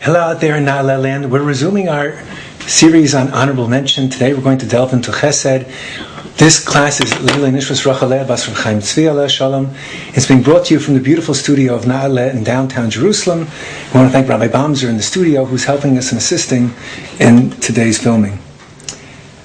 Hello out there in Na'aleh land. We're resuming our series on honorable mention. Today we're going to delve into Chesed. This class is Lilei Nishmas Rachaleh Bas Rav Chaim Tzvi Aleh Shalom. It's being brought to you from the beautiful studio of Na'aleh in downtown Jerusalem. We want to thank Rabbi Bamzer in the studio who's helping us and assisting in today's filming.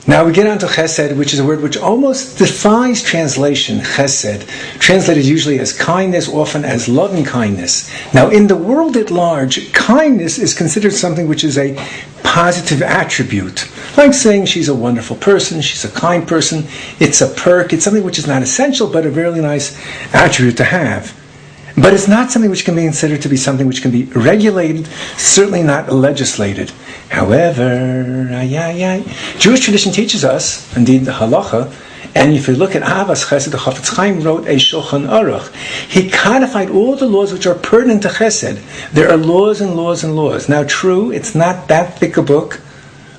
Now we get on to Chesed, which is a word which almost defies translation. Chesed, translated usually as kindness, often as loving kindness. Now in the world at large, kindness is considered something which is a positive attribute. Like saying she's a wonderful person, she's a kind person, it's a perk, it's something which is not essential but a really nice attribute to have. But it's not something which can be considered to be something which can be regulated, certainly not legislated. However, Jewish tradition teaches us, indeed the halacha, and if you look at Ahavas Chesed, the Chafetz Chaim wrote a Shulchan Aruch. He codified all the laws which are pertinent to Chesed. There are laws and laws and laws. Now true, it's not that thick a book,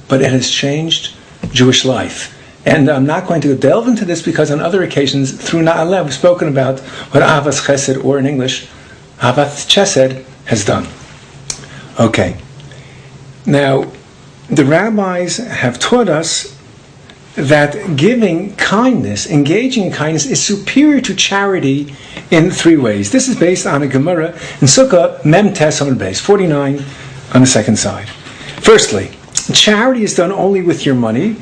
but it has changed Jewish life. And I'm not going to delve into this because on other occasions, through Na'aleh, we've spoken about what Ahavas Chesed, or in English, Ahavas Chesed, has done. Okay. Now, the rabbis have taught us that giving kindness, engaging in kindness, is superior to charity in three ways. This is based on a Gemara in Sukkah, Mem Tes Amud Beis, 49 on the second side. Firstly, charity is done only with your money,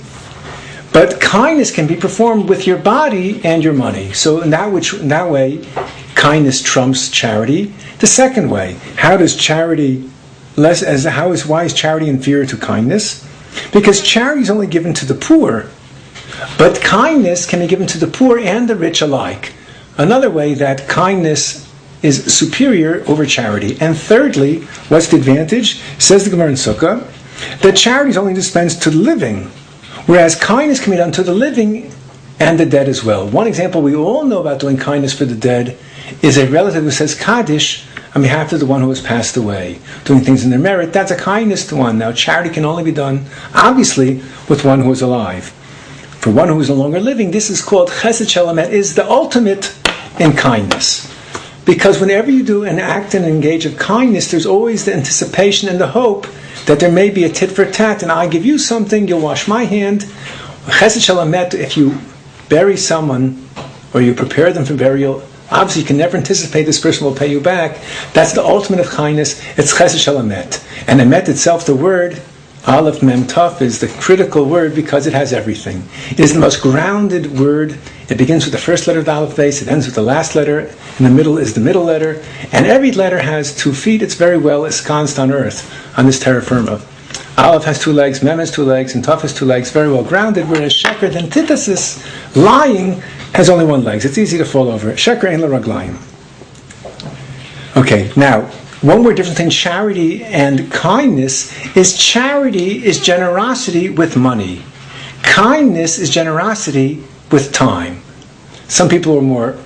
but kindness can be performed with your body and your money. So in that way, kindness trumps charity. The second way, why is charity inferior to kindness? Because charity is only given to the poor, but kindness can be given to the poor and the rich alike. Another way that kindness is superior over charity. And thirdly, what's the advantage? Says the Gemara in Sukkah, that charity is only dispensed to the living, whereas kindness can be done to the living and the dead as well. One example we all know about doing kindness for the dead is a relative who says Kaddish on behalf of the one who has passed away, doing things in their merit. That's a kindness to one. Now, charity can only be done, obviously, with one who is alive. For one who is no longer living, this is called Chesed Shel Emet, is the ultimate in kindness. Because whenever you do an act and engage of kindness, there's always the anticipation and the hope that there may be a tit for tat, and I give you something, you'll wash my hand. Chesed Shel Emet, if you bury someone, or you prepare them for burial, obviously you can never anticipate this person will pay you back. That's the ultimate of kindness. It's Chesed Shel Emet. And Emet itself, the word, Aleph Mem Taf, is the critical word because it has everything. It is the most grounded word. It begins with the first letter of the Aleph base, it ends with the last letter, in the middle is the middle letter, and every letter has 2 feet. It's very well ensconced on earth, on this terra firma. Aleph has 2 legs, Mem has 2 legs, and Taf has 2 legs, very well grounded, whereas Sheker, the antithesis, lying, has only 1 leg. It's easy to fall over. Sheker ein la raglayim. Okay, now, one more difference between charity and kindness is charity is generosity with money. Kindness is generosity with time. Some people are more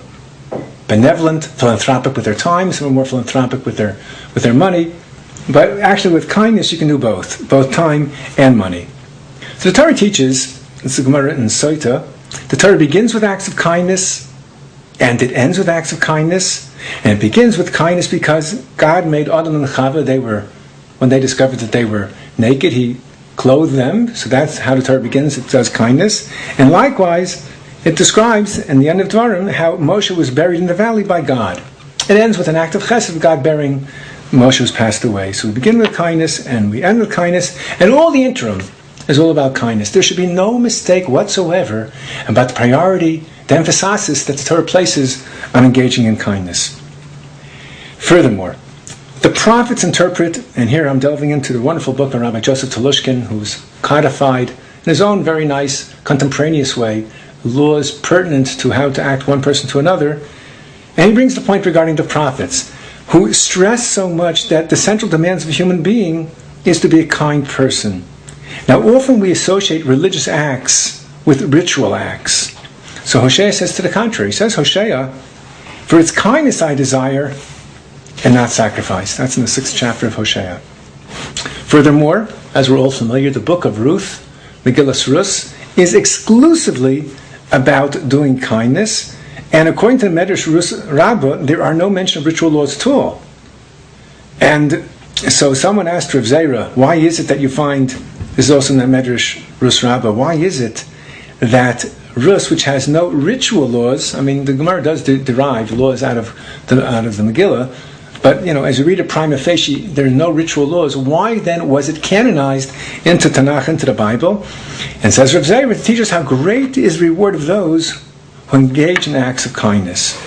benevolent, philanthropic with their time, some are more philanthropic with their money, but actually with kindness you can do both time and money. So the Torah teaches, it's the Gemara in Soita, the Torah begins with acts of kindness and it ends with acts of kindness, and it begins with kindness because God made Adam and Chava, when they discovered that they were naked, He clothed them, so that's how the Torah begins. It does kindness, and likewise it describes in the end of Dvarim how Moshe was buried in the valley by God. It ends with an act of chesed, God burying Moshe who's passed away. So we begin with kindness and we end with kindness, and all the interim is all about kindness. There should be no mistake whatsoever about the priority, the emphasis that the Torah places on engaging in kindness. Furthermore, the prophets interpret, and here I'm delving into the wonderful book of Rabbi Joseph Telushkin, who's codified in his own very nice, contemporaneous way, laws pertinent to how to act one person to another. And he brings the point regarding the prophets, who stress so much that the central demands of a human being is to be a kind person. Now, often we associate religious acts with ritual acts. So Hosea says to the contrary. He says, Hosea, for its kindness I desire, and not sacrifice. That's in the 6th chapter of Hosea. Furthermore, as we're all familiar, the book of Ruth, Megillas Rus, is exclusively about doing kindness, and according to the Medrash Rus Rabbah, there are no mention of ritual laws at all. And So someone asked Rav Zera, why is it that you find, this is also in the Medrash Rus Rabbah, why is it that Rus, which has no ritual laws, I mean, the Gemara does derive laws out of the Megillah, but, as you read it prima facie, there are no ritual laws. Why then was it canonized into Tanakh, into the Bible? And says Rav Zera to teach us how great is the reward of those who engage in acts of kindness.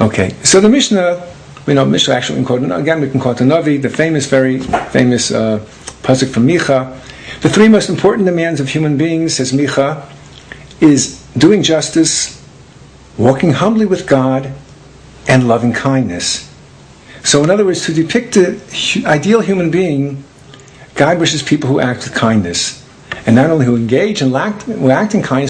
Okay, so the Mishnah, Mishnah actually, we can quote the Navi, the very famous pasuk from Micha. The three most important demands of human beings, says Micha, is doing justice, walking humbly with God, and loving kindness. So in other words, to depict the ideal human being, God wishes people who act with kindness. And not only who engage and who act in kindness,